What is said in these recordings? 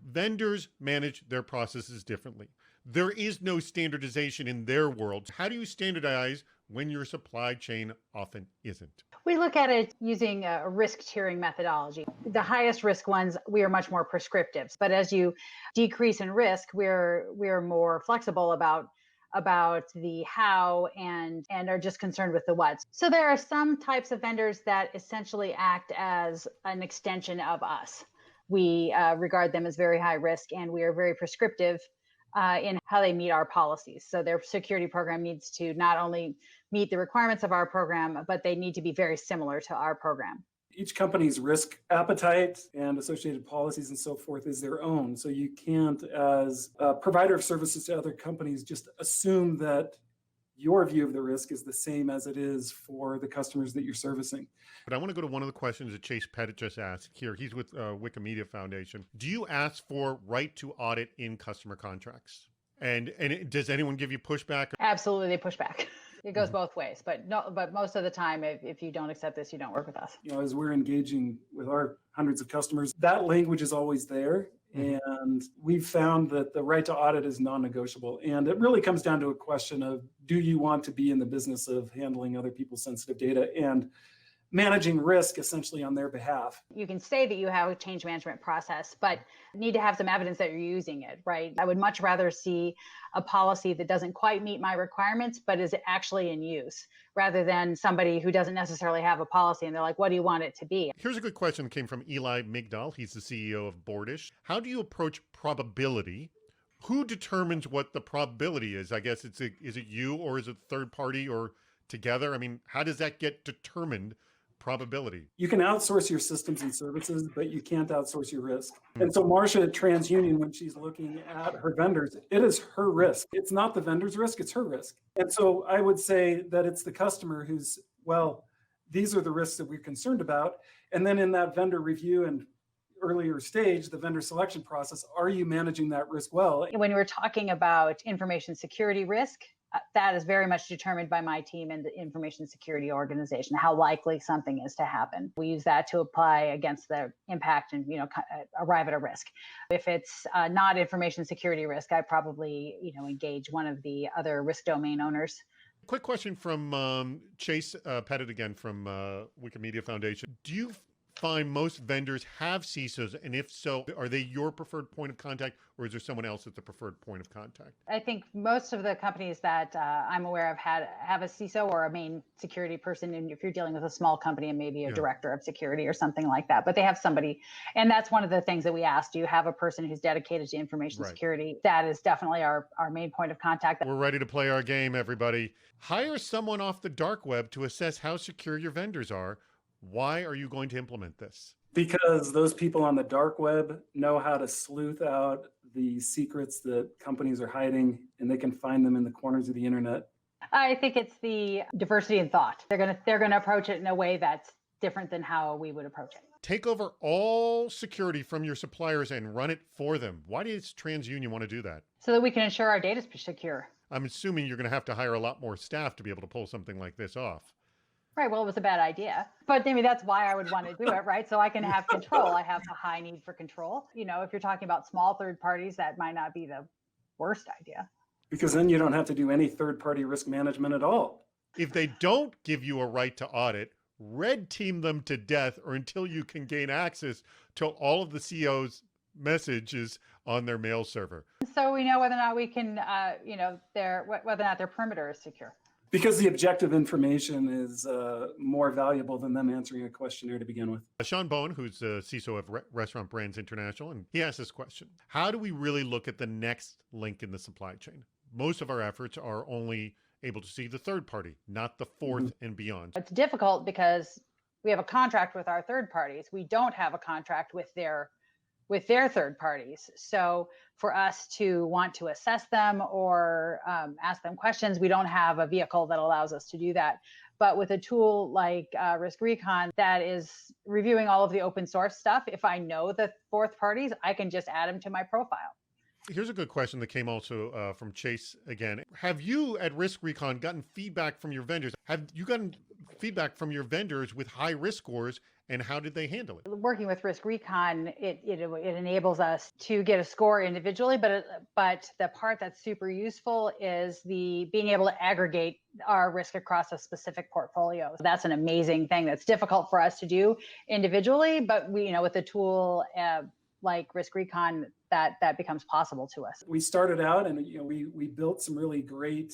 Vendors manage their processes differently. There is no standardization in their world. How do you standardize when your supply chain often isn't? We look at it using a risk tiering methodology. The highest risk ones, we are much more prescriptive. But as you decrease in risk, we're more flexible about the how and are just concerned with the what. So there are some types of vendors that essentially act as an extension of us. We regard them as very high risk, and we are very prescriptive in how they meet our policies. So their security program needs to not only meet the requirements of our program, but they need to be very similar to our program. Each company's risk appetite and associated policies and so forth is their own. So you can't, as a provider of services to other companies, just assume that your view of the risk is the same as it is for the customers that you're servicing. But I want to go to one of the questions that Chase Pettit just asked here. He's with Wikimedia Foundation. Do you ask for right to audit in customer contracts? And does anyone give you pushback? Absolutely, they push back. It goes both ways, but most of the time, if you don't accept this, you don't work with us. As we're engaging with our hundreds of customers, that language is always there. And we've found that the right to audit is non-negotiable. And it really comes down to a question of, do you want to be in the business of handling other people's sensitive data and managing risk essentially on their behalf? You can say that you have a change management process, but need to have some evidence that you're using it, right? I would much rather see a policy that doesn't quite meet my requirements, but is actually in use, rather than somebody who doesn't necessarily have a policy and they're like, what do you want it to be? Here's a good question that came from Eli Migdal. He's the CEO of Boardish. How do you approach probability? Who determines what the probability is? I guess is it you, or is it third party, or together? I mean, how does that get determined? Probability. You can outsource your systems and services, but you can't outsource your risk. And so Marcia at TransUnion, when she's looking at her vendors, it is her risk. It's not the vendor's risk, it's her risk. And so I would say that it's the customer who's, well, these are the risks that we're concerned about. And then in that vendor review and earlier stage, the vendor selection process, are you managing that risk well? When we're talking about information security risk, that is very much determined by my team and the information security organization, how likely something is to happen. We use that to apply against the impact and, arrive at a risk. If it's not information security risk, I probably, engage one of the other risk domain owners. Quick question from Chase Pettit again from Wikimedia Foundation. Do you find most vendors have CISOs? And if so, are they your preferred point of contact, or is there someone else that's the preferred point of contact? I think most of the companies that I'm aware of have a CISO or a main security person. And if you're dealing with a small company, and maybe a director of security or something like that, but they have somebody. And that's one of the things that we asked. Do you have a person who's dedicated to information security? That is definitely our main point of contact. We're ready to play our game, everybody. Hire someone off the dark web to assess how secure your vendors are. Why are you going to implement this? Because those people on the dark web know how to sleuth out the secrets that companies are hiding, and they can find them in the corners of the internet. I think it's the diversity in thought. They're gonna approach it in a way that's different than how we would approach it. Take over all security from your suppliers and run it for them. Why does TransUnion want to do that? So that we can ensure our data is secure. I'm assuming you're going to have to hire a lot more staff to be able to pull something like this off. Right. Well, it was a bad idea, but that's why I would want to do it, right? So I can have control. I have a high need for control. If you're talking about small third parties, that might not be the worst idea. Because then you don't have to do any third-party risk management at all. If they don't give you a right to audit, red team them to death, or until you can gain access to all of the CEO's messages on their mail server. So we know whether or not we can, whether or not their perimeter is secure. Because the objective information is more valuable than them answering a questionnaire to begin with. Sean Bowen, who's the CISO of Restaurant Brands International, and he asked this question. How do we really look at the next link in the supply chain? Most of our efforts are only able to see the third party, not the fourth and beyond. It's difficult because we have a contract with our third parties. We don't have a contract with their third parties. So for us to want to assess them or ask them questions, we don't have a vehicle that allows us to do that. But with a tool like RiskRecon that is reviewing all of the open source stuff, if I know the fourth parties, I can just add them to my profile. Here's a good question that came also from Chase again. Have you at RiskRecon gotten feedback from your vendors? Have you gotten feedback from your vendors with high risk scores and how did they handle it? Working with RiskRecon, it enables us to get a score individually, but the part that's super useful is the being able to aggregate our risk across a specific portfolio. That's an amazing thing that's difficult for us to do individually, but with a tool like RiskRecon, that becomes possible to us. We started out and we built some really great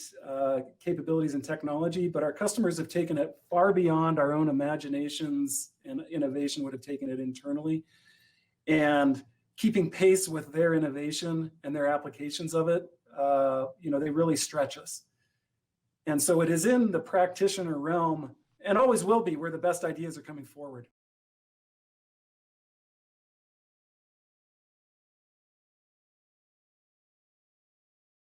capabilities and technology, but our customers have taken it far beyond our own imaginations, and innovation would have taken it internally. And keeping pace with their innovation and their applications of it, they really stretch us. And so it is in the practitioner realm, and always will be, where the best ideas are coming forward.